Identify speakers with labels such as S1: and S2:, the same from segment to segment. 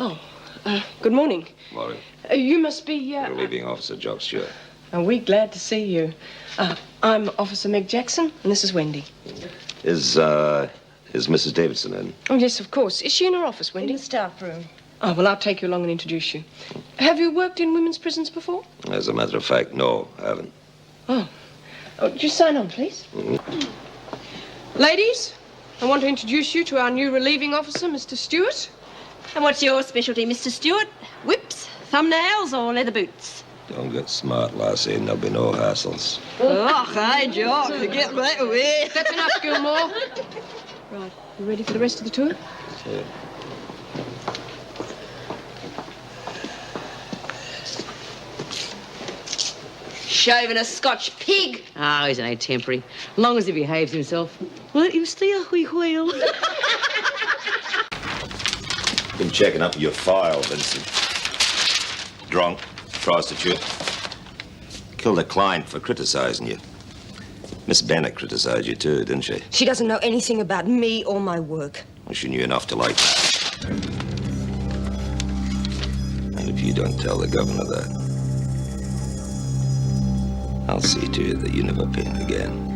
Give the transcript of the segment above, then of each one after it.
S1: Oh, good morning.
S2: Morning.
S1: You must be,
S2: Relieving Officer Jock, Stewart.
S1: Are we glad to see you? I'm Officer Meg Jackson, and this is Wendy.
S2: Is Mrs. Davidson in?
S1: Oh, yes, of course. Is she in her office, Wendy?
S3: In the staff room.
S1: Oh, well, I'll take you along and introduce you. Have you worked in women's prisons before?
S2: As a matter of fact, no, I haven't.
S1: Oh, just sign on, please. Mm-hmm. Ladies, I want to introduce you to our new relieving officer, Mr. Stewart.
S3: And what's your specialty, Mr. Stewart? Whips, thumbnails, or leather boots?
S2: Don't get smart, lassie, and there'll be no hassles.
S3: Oh, hi, Jock. Get right away.
S1: That's enough, Gilmore. Right, you ready for the rest of the tour?
S2: Yeah.
S3: Shaving a Scotch pig. Ah, he's only temporary. Long as he behaves himself. Let him stay a wee while.
S2: Been checking up your file, Vincent. Drunk, prostitute. Killed a client for criticizing you. Miss Bennett criticized you too, didn't she?
S4: She doesn't know anything about me or my work.
S2: Well, she knew enough to like that. And if you don't tell the governor that, I'll see to it that you never pay him again.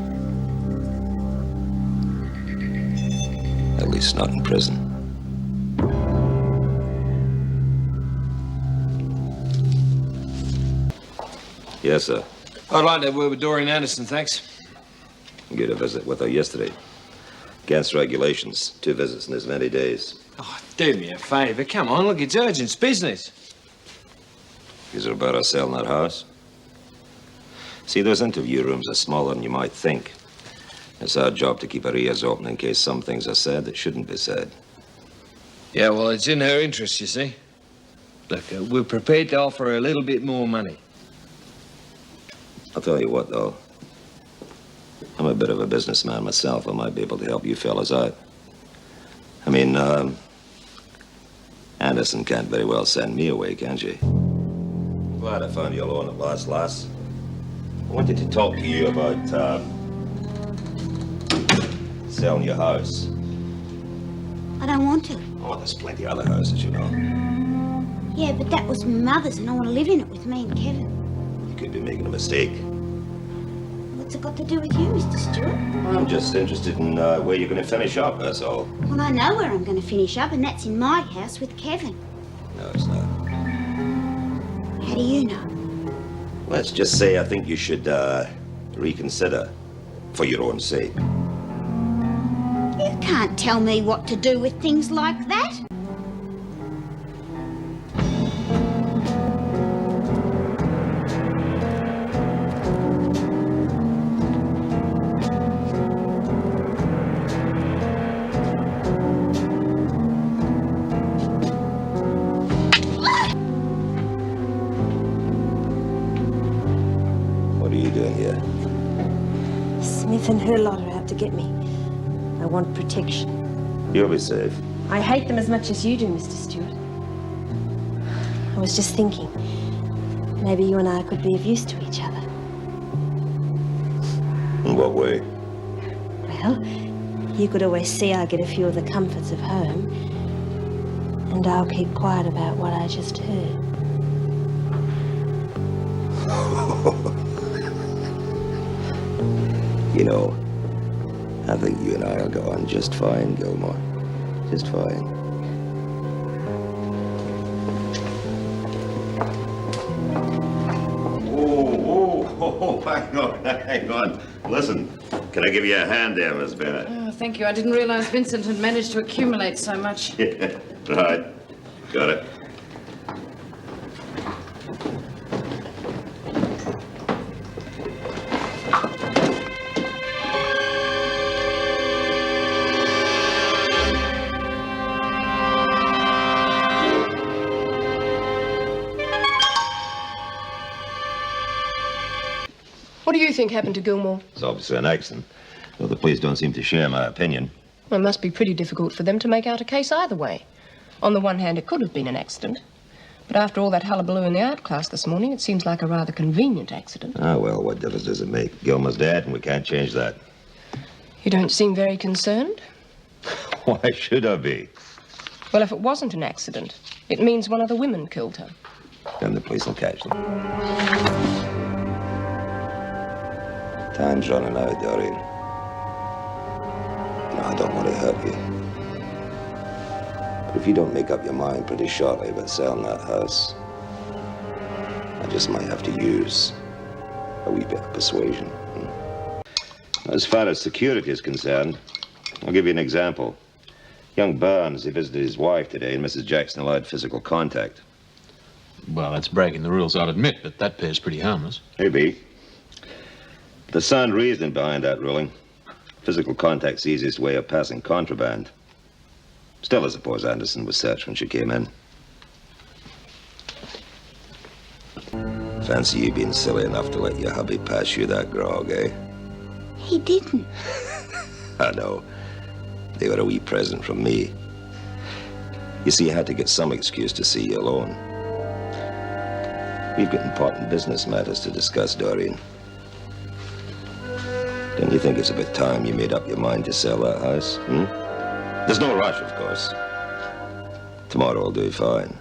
S2: At least not in prison. Yes, sir.
S5: I'd like to have a word with Doreen Anderson, thanks.
S2: You had a visit with her yesterday. Against regulations. 2 visits in as many days.
S5: Oh, do me a favour. Come on, look, it's urgent. It's business.
S2: Is it about us selling that house? See, those interview rooms are smaller than you might think. It's our job to keep our ears open in case some things are said that shouldn't be said.
S5: Yeah, well, it's in her interest, you see. Look, we're prepared to offer her a little bit more money.
S2: I'll tell you what, though. I'm a bit of a businessman myself. I might be able to help you fellas out. I mean, Anderson can't very well send me away, can she? Glad I found you alone at last, lass. I wanted to talk to you about, selling your house.
S6: I don't want to.
S2: Oh, there's plenty of other houses, you know.
S6: Yeah, but that was my mother's and I want to live in it with me and Kevin.
S2: You could be making a mistake.
S6: What's it got to do with you, Mr. Stewart?
S2: I'm just interested in where you're going to finish up, that's all.
S6: Well, I know where I'm going to finish up, and that's in my house with Kevin.
S2: No, it's not.
S6: How do you know?
S2: Let's just say I think you should reconsider for your own sake.
S6: You can't tell me what to do with things like that.
S4: Smith and her lot are out to get me. I want protection.
S2: You'll be safe.
S4: I hate them as much as you do, Mr. Stewart. I was just thinking, maybe you and I could be of use to each other.
S2: In what way?
S4: Well, you could always see I get a few of the comforts of home, and I'll keep quiet about what I just heard.
S2: You know, I think you and I will go on just fine, Gilmore. Just fine. Oh, hang on. Listen, can I give you a hand there, Miss Bennett?
S7: Oh, thank you. I didn't realize Vincent had managed to accumulate so much.
S2: Yeah, right. Got it.
S1: What do you think happened to Gilmore?
S2: It's obviously an accident, though the police don't seem to share my opinion.
S1: Well, it must be pretty difficult for them to make out a case either way. On the one hand, it could have been an accident. But after all that hullabaloo in the art class this morning, it seems like a rather convenient accident.
S2: Ah, well, what difference does it make? Gilmore's dead, and we can't change that.
S1: You don't seem very concerned.
S2: Why should I be?
S1: Well, if it wasn't an accident, it means one of the women killed her.
S2: Then the police will catch them. Time's running out, Doreen. No, I don't want to hurt you. But if you don't make up your mind pretty shortly about selling that house, I just might have to use a wee bit of persuasion. As far as security is concerned, I'll give you an example. Young Burns, he visited his wife today, and Mrs. Jackson allowed physical contact.
S8: Well, that's breaking the rules, I'll admit, but that appears pretty harmless.
S2: Maybe. The sound reasoning behind that ruling. Physical contact's the easiest way of passing contraband. Still, I suppose Anderson was searched when she came in. Fancy you being silly enough to let your hubby pass you that grog, eh?
S6: He didn't.
S2: I know. They were a wee present from me. You see, I had to get some excuse to see you alone. We've got important business matters to discuss, Doreen. Don't you think it's about time you made up your mind to sell that house, There's no rush, of course. Tomorrow will do fine.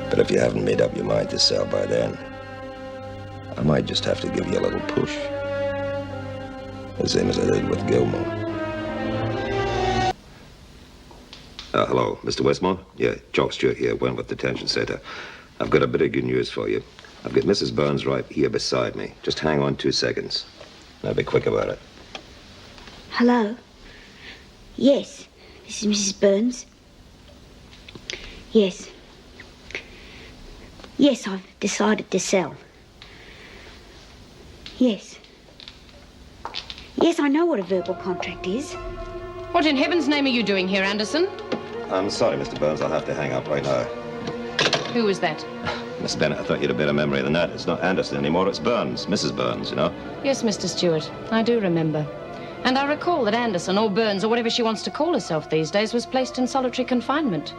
S2: But if you haven't made up your mind to sell by then, I might just have to give you a little push. The same as I did with Gilmore. Hello, Mr. Westmore? Yeah, Jock Stewart here, Wentworth Detention Center. I've got a bit of good news for you. I've got Mrs. Burns right here beside me. Just hang on 2 seconds. I'll be quick about it.
S6: Hello? Yes, this is Mrs. Burns. Yes. Yes, I've decided to sell. Yes. Yes, I know what a verbal contract is.
S7: What in heaven's name are you doing here, Anderson?
S2: I'm sorry, Mr. Burns. I'll have to hang up right now.
S7: Who was that?
S2: Miss Bennett, I thought you had a better memory than that. It's not Anderson anymore, it's Burns. Mrs. Burns, you know.
S7: Yes, Mr. Stewart, I do remember. And I recall that Anderson, or Burns, or whatever she wants to call herself these days, was placed in solitary confinement.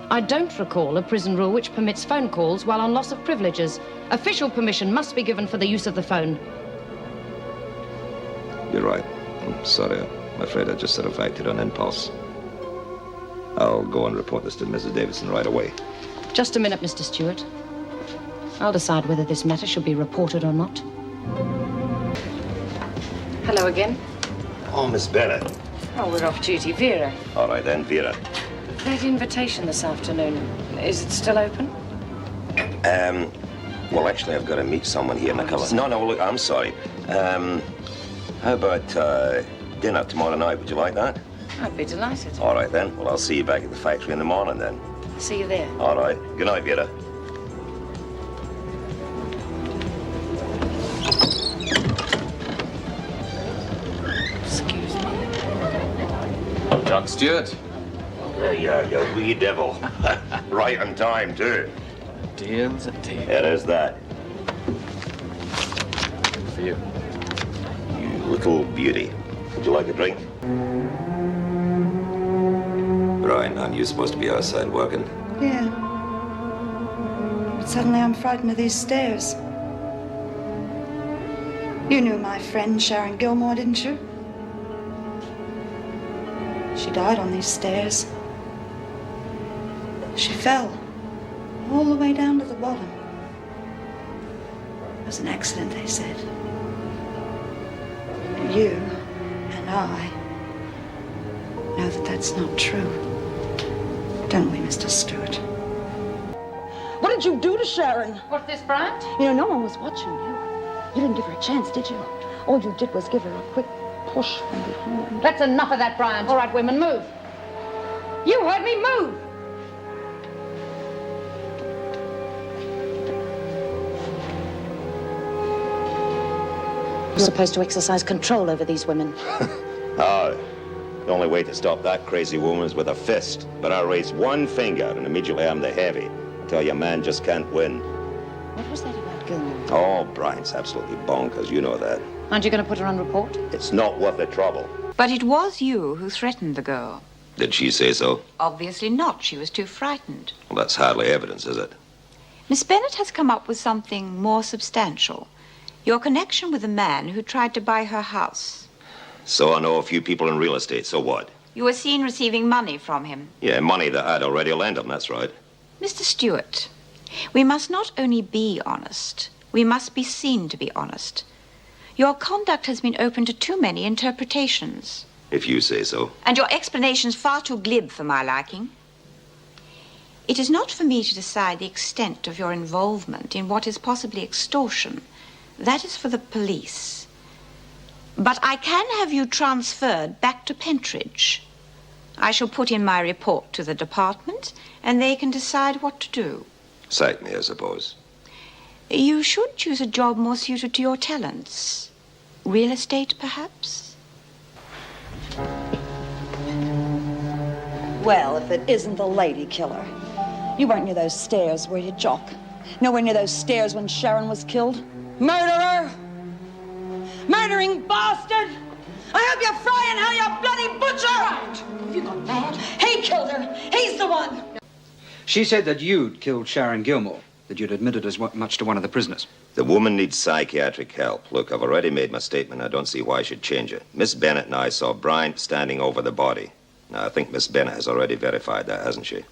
S7: I don't recall a prison rule which permits phone calls while on loss of privileges. Official permission must be given for the use of the phone.
S2: You're right. I'm sorry. I'm afraid I just sort of acted on impulse. I'll go and report this to Mrs. Davidson right away.
S7: Just a minute, Mr. Stewart. I'll decide whether this matter should be reported or not. Hello again.
S2: Oh, Miss Bennett.
S7: Oh, we're off duty. Vera.
S2: All right then, Vera.
S7: That invitation this afternoon, is it still open?
S2: Well, actually, I've got to meet someone here in a couple. No, look, I'm sorry. How about dinner tomorrow night? Would you like that?
S7: I'd be delighted.
S2: All right then. Well, I'll see you back at the factory in the morning then.
S7: See you there.
S2: All right. Good night, Vera.
S7: Excuse me.
S8: Jock Stewart.
S2: There you are, you wee devil. Right on time, too.
S8: Deal's a deal.
S2: Yeah, there's that.
S8: For you.
S2: You little beauty. Would you like a drink? Brian, aren't you supposed to be outside working?
S9: Yeah. But suddenly I'm frightened of these stairs. You knew my friend Sharon Gilmore, didn't you? She died on these stairs. She fell all the way down to the bottom. It was an accident, they said. You and I know that that's not true. Don't we, Mr. Stewart?
S10: What did you do to Sharon?
S7: What's this, Bryant?
S10: You know, no one was watching you. You didn't give her a chance, did you? All you did was give her a quick push from behind.
S7: That's enough of that, Bryant. All right, women, move. You heard me, move. You're supposed to exercise control over these women.
S2: Oh, the only way to stop that crazy woman is with a fist. But I'll raise one finger and immediately I'm the heavy. I tell you, a man just can't win.
S7: What was that about Gilmore?
S2: Oh, Brian's absolutely bonkers. You know that.
S7: Aren't you going to put her on report?
S2: It's not worth the trouble.
S11: But it was you who threatened the girl.
S2: Did she say so?
S11: Obviously not. She was too frightened.
S2: Well, that's hardly evidence, is it?
S11: Miss Bennett has come up with something more substantial. Your connection with the man who tried to buy her house.
S2: So I know a few people in real estate, so what?
S11: You were seen receiving money from him.
S2: Yeah, money that I'd already lent him, that's right.
S11: Mr. Stewart, we must not only be honest, we must be seen to be honest. Your conduct has been open to too many interpretations.
S2: If you say so.
S11: And your explanations far too glib for my liking. It is not for me to decide the extent of your involvement in what is possibly extortion. That is for the police. But I can have you transferred back to Pentridge. I shall put in my report to the department, and they can decide what to do.
S2: Sack me, I suppose.
S11: You should choose a job more suited to your talents. Real estate, perhaps?
S10: Well, if it isn't the lady killer. You weren't near those stairs, were you, Jock? Nowhere near those stairs when Sharon was killed? Murderer! Murdering bastard! I hope you're frying hell, you bloody butcher! Right. Have you gone mad? He killed her. He's the one.
S12: She said that you'd killed Sharon Gilmore, that you'd admitted as much to one of the prisoners.
S2: The woman needs psychiatric help. Look, I've already made my statement. I don't see why I should change it. Miss Bennett and I saw Bryant standing over the body. Now, I think Miss Bennett has already verified that, hasn't she?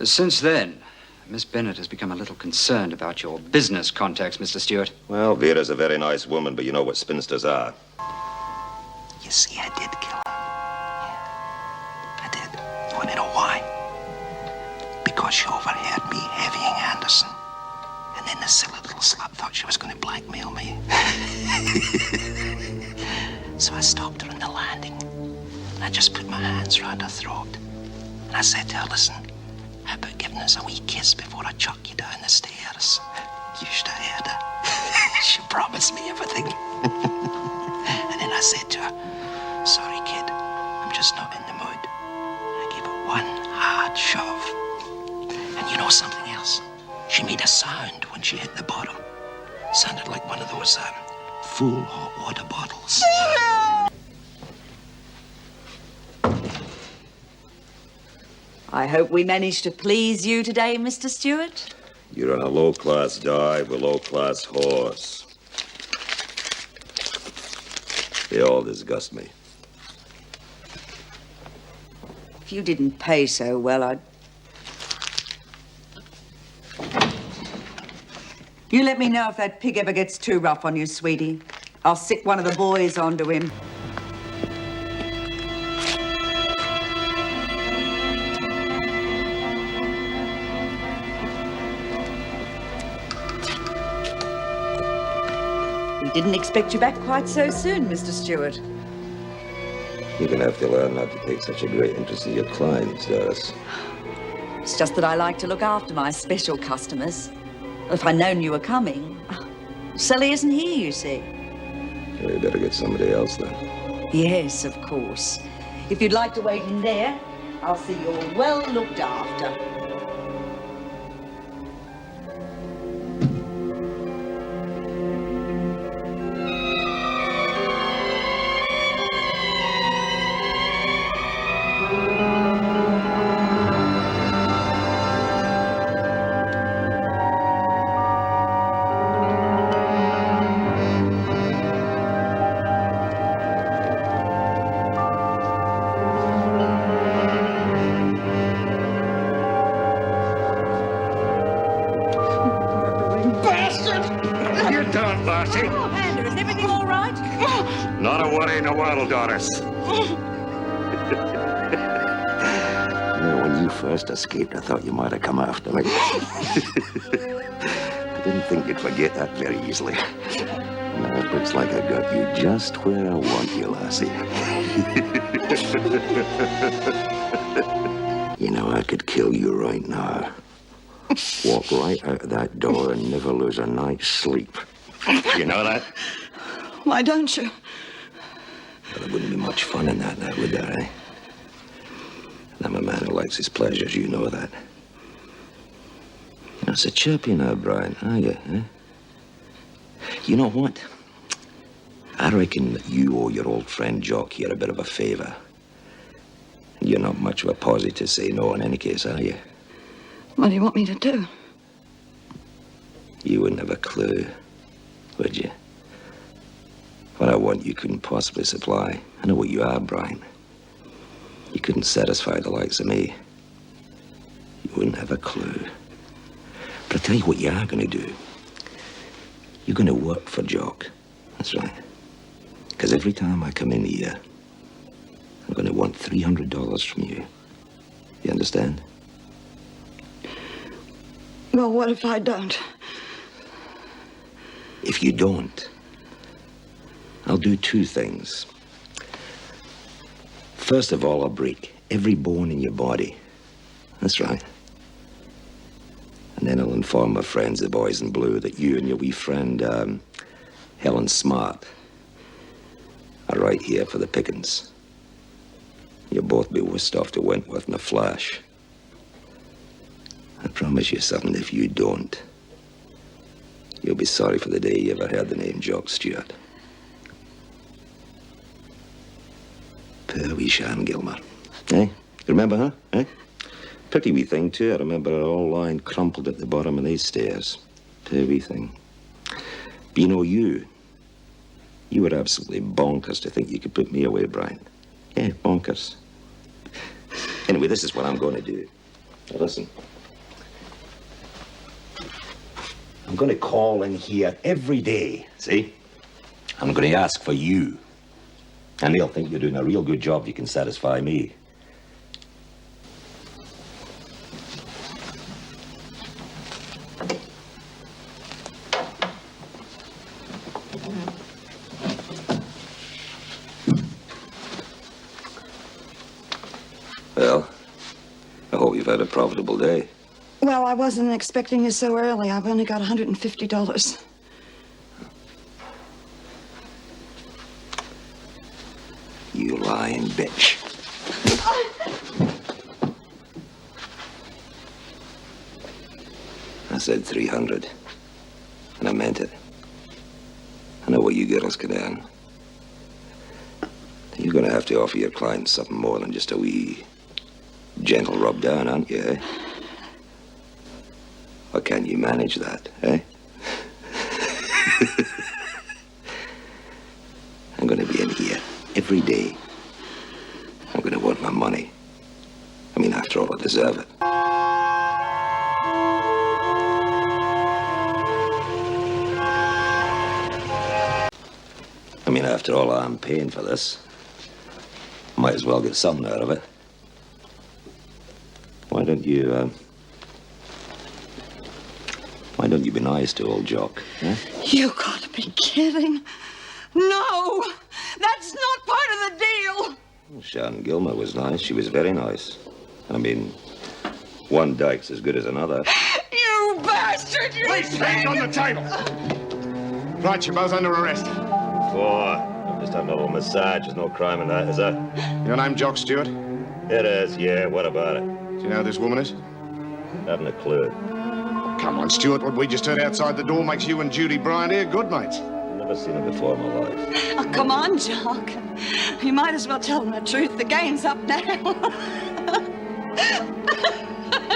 S12: Since then, Miss Bennett has become a little concerned about your business contacts, Mr. Stewart.
S2: Well, Vera's a very nice woman, but you know what spinsters are.
S13: You see, I did kill her. Yeah, I did. You want to know why? Because she overheard me heavying Anderson. And then the silly little slut thought she was going to blackmail me. So I stopped her on the landing. And I just put my hands round her throat. And I said to her, listen, how about giving us a wee kiss before I chuck you down the stairs? You should have heard her. She promised me everything. And then I said to her, sorry, kid, I'm just not in the mood. I gave her one hard shove. And you know something else? She made a sound when she hit the bottom. Sounded like one of those full hot water bottles.
S10: I hope we managed to please you today, Mr. Stewart.
S2: You're on a low-class dive with low-class horse. They all disgust me.
S10: If you didn't pay so well, I'd... You let me know if that pig ever gets too rough on you, sweetie. I'll sick one of the boys onto him. We didn't expect you back quite so soon, Mr. Stewart.
S2: You're going to have to learn not to take such a great interest in your clients, Doris.
S10: It's just that I like to look after my special customers. If I'd known you were coming... Sally isn't here, you see.
S2: Well, you better get somebody else, then.
S10: Yes, of course. If you'd like to wait in there, I'll see you're well looked after.
S2: Doris. When you first escaped, I thought you might have come after me. I didn't think you'd forget that very easily. Now it looks like I got you just where I want you, lassie. You know, I could kill you right now. Walk right out of that door and never lose a night's sleep. You know that?
S10: Why don't you?
S2: Well, there wouldn't be much fun in that, now, would there, eh? And I'm a man who likes his pleasures, you know that. You know, so chirpy now, Brian, are you, eh? You know what? I reckon that you owe your old friend Jock here a bit of a favor. You're not much of a posie to say no in any case, are you?
S10: What do you want me to do?
S2: You wouldn't have a clue, would you? What I want you couldn't possibly supply. I know what you are, Brian. You couldn't satisfy the likes of me. You wouldn't have a clue. But I'll tell you what you are going to do. You're going to work for Jock. That's right. Because every time I come in here, I'm going to want $300 from you. You understand?
S10: Well, what if I don't?
S2: If you don't, I'll do two things. First of all, I'll break every bone in your body. That's right. And then I'll inform my friends, the boys in blue, that you and your wee friend, Helen Smart, are right here for the pickings. You'll both be whisked off to Wentworth in a flash. I promise you something, if you don't, you'll be sorry for the day you ever heard the name Jock Stewart. Poor wee Sharon Gilmer. Eh? You remember her? Eh? Pretty wee thing, too. I remember her all lying crumpled at the bottom of these stairs. Poor wee thing. But you know, you were absolutely bonkers to think you could put me away, Brian. Yeah, bonkers. Anyway, this is what I'm going to do. Now, listen. I'm going to call in here every day, see? I'm going to ask for you. And they'll think you're doing a real good job if you can satisfy me. Well, I hope you've had a profitable day.
S10: Well, I wasn't expecting you so early. I've only got $150.
S2: You lying bitch. I said 300. And I meant it. I know what you girls can earn. You're gonna have to offer your clients something more than just a wee gentle rub down, aren't you, eh? Or can you manage that, eh? I'm gonna be in here every day. I'm gonna want my money. I mean, after all, I deserve it. I mean, after all, I'm paying for this. Might as well get something out of it. Why don't you be nice to old Jock, eh?
S10: You gotta be kidding. No! That's not part of the deal!
S2: Well, Sharon Gilmer was nice. She was very nice. I mean, one dyke's as good as another.
S10: You bastard! You
S14: Please, hands on the table! Right, you're both under arrest.
S2: I'm just having a little massage. There's no crime in that, is there?
S14: Your name Jock Stewart?
S2: It is, yeah. What about it?
S14: Do you know who this woman is?
S2: Haven't a clue.
S14: Come on, Stewart. What we just heard outside the door makes you and Judy Bryant here good mates.
S2: Never seen her before in my life.
S10: Oh, come on, Jock. You might as well tell them the truth. The game's up now.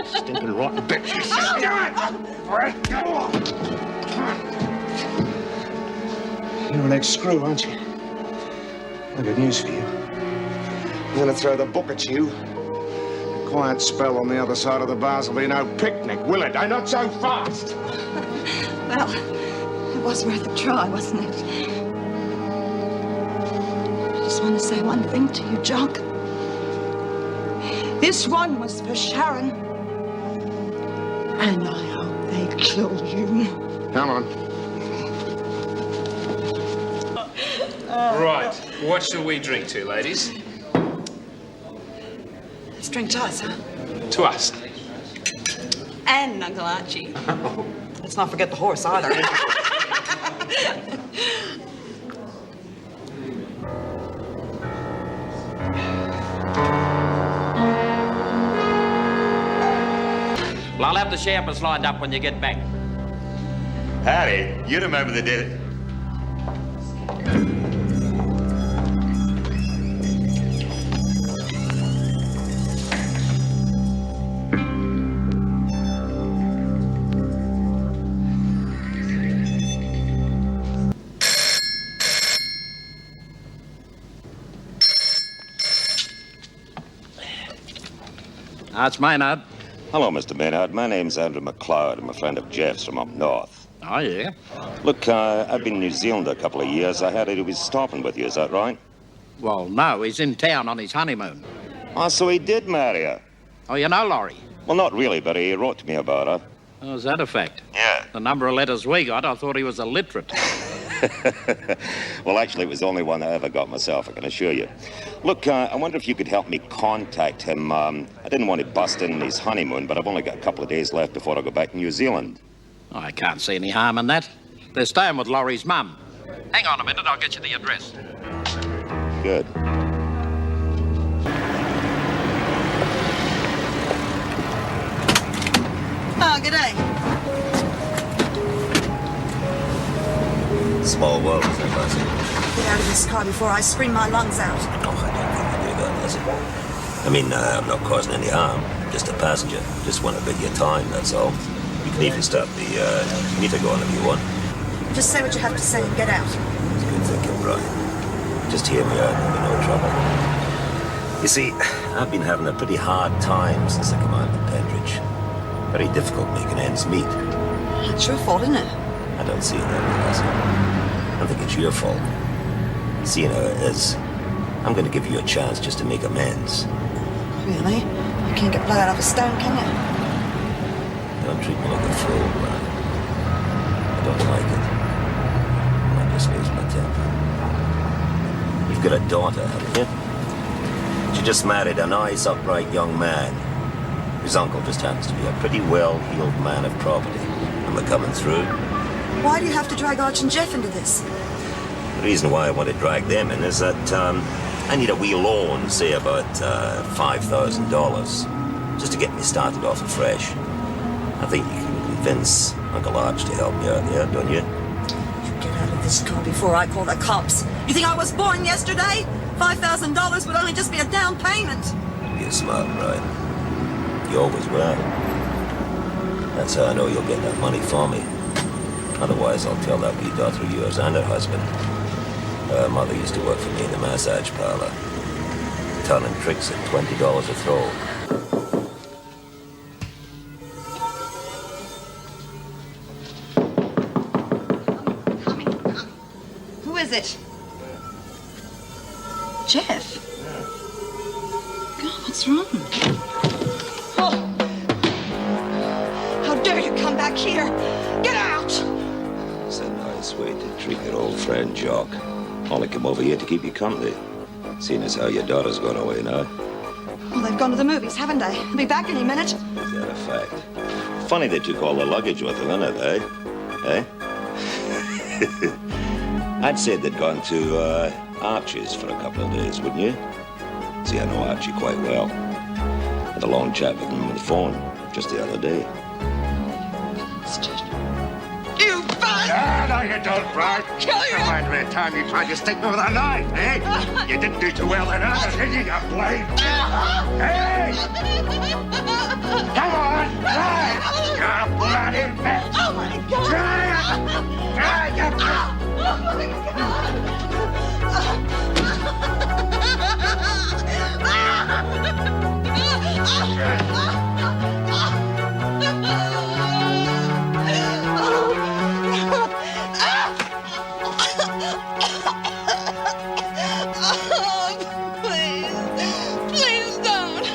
S14: Stinking rotten bitch. Stewart! All right, go on. You're an ex-screw, aren't you? I've got news for you. I'm gonna throw the book at you. A quiet spell on the other side of the bars will be no picnic, will it? Not so fast.
S10: Well, it was worth a try, wasn't it? I just want to say one thing to you, Jock. This one was for Sharon. And I hope they kill you.
S14: Come on.
S15: Right. What shall we drink to, ladies?
S10: Let's drink to us, huh?
S15: To us.
S10: And Uncle Archie. Let's not forget the horse either.
S16: Well, I'll have the champers lined up when you get back.
S2: Harry, you remember the day.
S16: That's Maynard.
S2: Hello, Mr. Maynard. My name's Andrew McLeod. I'm a friend of Jeff's from up north.
S16: Oh, yeah?
S2: Look, I've been in New Zealand a couple of years. I heard he was stopping with you, is that right?
S16: Well, no, he's in town on his honeymoon.
S2: Oh, so he did marry her?
S16: Oh, you know Laurie?
S2: Well, not really, but he wrote to me about her.
S16: Oh, is that a fact?
S2: Yeah.
S16: The number of letters we got, I thought he was illiterate.
S2: Well, actually, it was the only one I ever got myself, I can assure you. Look, I wonder if you could help me contact him. I didn't want to bust in his honeymoon, but I've only got a couple of days left before I go back to New Zealand.
S16: Oh, I can't see any harm in that. They're staying with Laurie's mum. Hang on a minute, I'll get you the address.
S2: Good.
S10: Oh, g'day.
S2: Small world, isn't it, Lassie?
S10: Get out of this car before I scream my lungs out.
S2: Oh, I don't think you do that, Lassie. I mean, I'm not causing any harm. Just a passenger. Just want a bit of your time, that's all. You can even stop the meter going if you want.
S10: Just say what you have to say and get out.
S2: It's good thinking, Brian. Just hear me out and there'll be no trouble. You see, I've been having a pretty hard time since I came out of Pendridge. Very difficult making ends meet.
S10: It's your fault, isn't it?
S2: I don't see it that way, Lassie. I don't think it's your fault. Seeing how it is, I'm going to give you a chance just to make amends.
S10: Really? You can't get blood out of a stone, can you?
S2: Don't treat me like a fool, Brian. I don't like it. I just lose my temper. You've got a daughter, haven't you? She just married a nice, upright young man. His uncle just happens to be a pretty well-heeled man of property. Am I coming through?
S10: Why do you have to drag Arch and Jeff into this?
S2: The reason why I want to drag them in is that I need a wee loan, say about $5,000, just to get me started off afresh. I think you can convince Uncle Arch to help me out there, don't you?
S10: You get out of this car before I call the cops. You think I was born yesterday? $5,000 would only just be a down payment.
S2: You're smart, right? You always were. That's how I know you'll get that money for me. Otherwise, I'll tell that wee daughter of yours and her husband. Her mother used to work for me in the massage parlor, telling tricks at $20 a throw.
S10: Who is it? Jeff? God, what's wrong? Oh! How dare you come back here! Get out!
S2: It's a nice way to treat your old friend, Jock. Only come over here to keep you company. Seeing as how your daughter's gone away now.
S10: Well, they've gone to the movies, haven't they? They'll be back any minute.
S2: Is that a fact? Funny they took all the luggage with them, isn't it, eh? I'd say they'd gone to Archie's for a couple of days, wouldn't you? See, I know Archie quite well. Had a long chat with him on the phone just the other day.
S10: You bastard!
S14: No, you don't, Brian.
S10: Kill you!
S14: Reminds me of the time you tried to stick me with a knife, eh? You didn't do too well in others, did you, you blade? Hey! Come on, try it! You bloody bitch!
S10: Oh, my God!
S14: Try it! Try it, you
S10: Oh, my Please don't.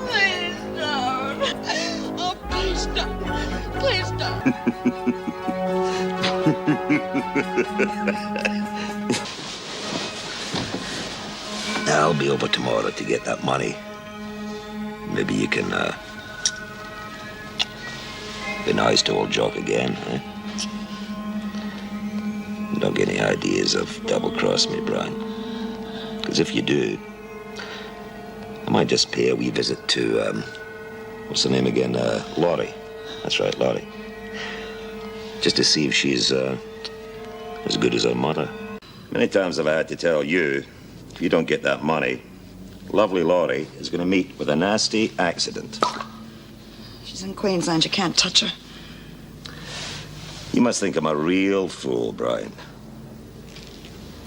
S10: Please don't. Oh, please don't. Please don't.
S2: I'll be over tomorrow to get that money. Maybe you can, be nice to old Jock again, eh? And don't get any ideas of double-cross me, Brian. Because if you do, I might just pay a wee visit to, what's her name again? Laurie. That's right, Laurie. Just to see if she's, as good as her mother. Many times have I had to tell you, if you don't get that money, lovely Laurie is going to meet with a nasty accident.
S10: She's in Queensland. You can't touch her.
S2: You must think I'm a real fool, Brian.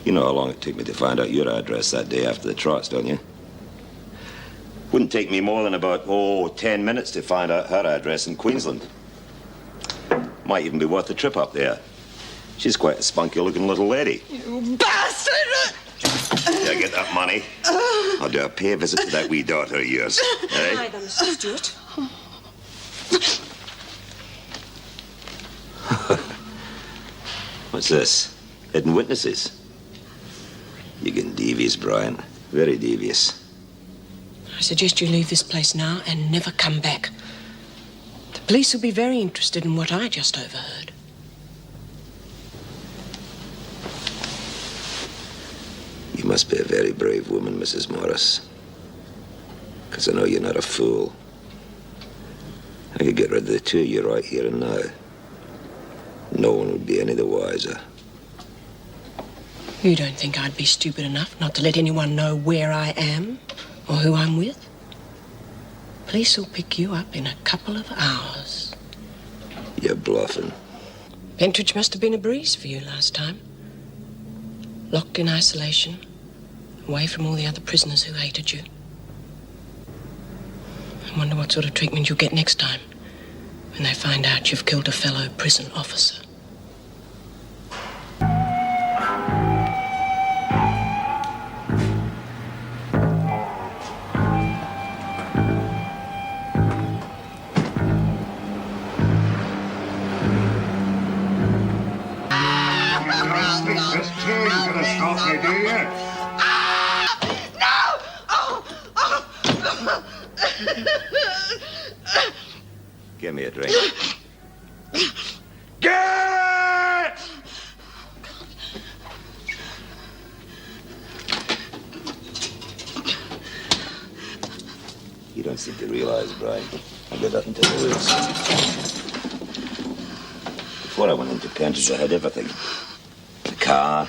S2: You know how long it took me to find out your address that day after the trots, don't you? Wouldn't take me more than about, 10 minutes to find out her address in Queensland. Might even be worth the trip up there. She's quite a spunky-looking little lady.
S10: You bastard!
S2: Yeah, get that money. I'll do a pay visit to that wee daughter of yours. Eh?
S10: Hi there, Mr. Stewart.
S2: What's this? Hidden witnesses? You're getting devious, Brian. Very devious.
S1: I suggest you leave this place now and never come back. The police will be very interested in what I just overheard.
S2: You must be a very brave woman, Mrs. Morris. Because I know you're not a fool. I could get rid of the two of you right here and now. No one would be any the wiser.
S1: You don't think I'd be stupid enough not to let anyone know where I am or who I'm with? Police will pick you up in a couple of hours.
S2: You're bluffing.
S1: Pentridge must have been a breeze for you last time. Locked in isolation, away from all the other prisoners who hated you. I wonder what sort of treatment you'll get next time when they find out you've killed a fellow prison officer.
S14: This chain's gonna stop me, do you?
S2: Give me a drink.
S14: Get!
S2: You don't seem to realize, Brian. I've got nothing to lose. Before I went into Pentridge, I had everything. A car,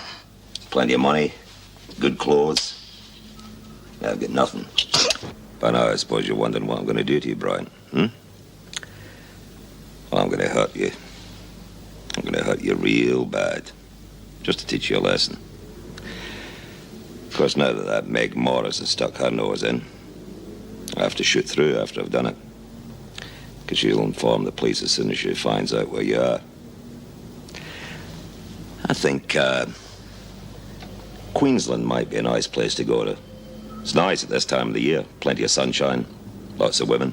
S2: plenty of money, good clothes. Now I've got nothing. By now, I suppose you're wondering what I'm going to do to you, Brian. Well, I'm going to hurt you. I'm going to hurt you real bad. Just to teach you a lesson. Of course, now that Meg Morris has stuck her nose in, I have to shoot through after I've done it. Because she'll inform the police as soon as she finds out where you are. I think Queensland might be a nice place to go to. It's nice at this time of the year. Plenty of sunshine, lots of women.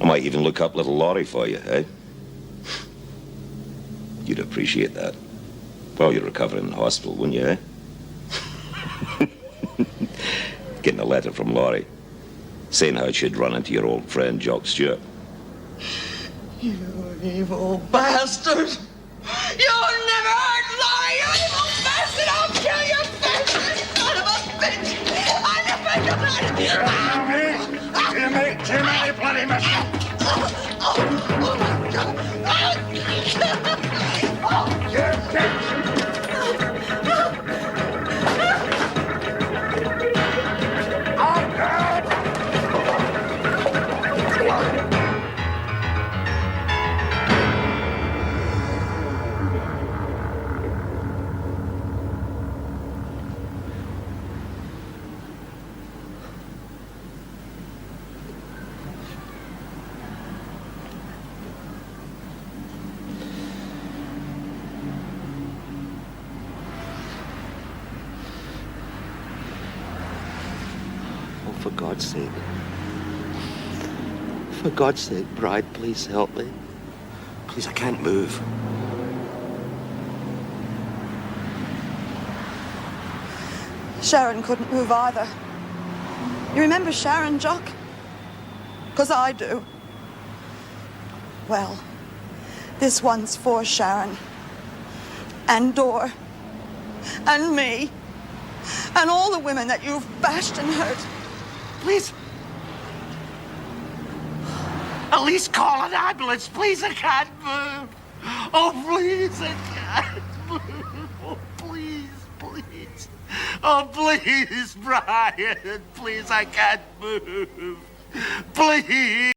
S2: I might even look up little Laurie for you, eh? You'd appreciate that. Well, you're recovering in the hospital, wouldn't you, eh? Getting a letter from Laurie saying how she'd run into your old friend, Jock Stewart.
S10: You evil bastard! You'll never hurt Laurie, you evil bastard! I'll kill you, bastard! Son of a bitch! I never done it!
S14: You make too many bloody mistakes!
S10: Oh my God! Oh, you're dead!
S13: For God's sake. For God's sake, Bride, please help me.
S2: Please, I can't move.
S10: Sharon couldn't move either. You remember Sharon, Jock? 'Cause I do. Well, this one's for Sharon. And Dor. And me. And all the women that you've bashed and hurt.
S13: Please. At least call an ambulance, please. I can't move. Oh, please, I can't move. Oh, please, please. Oh, please, Brian. Please, I can't move. Please.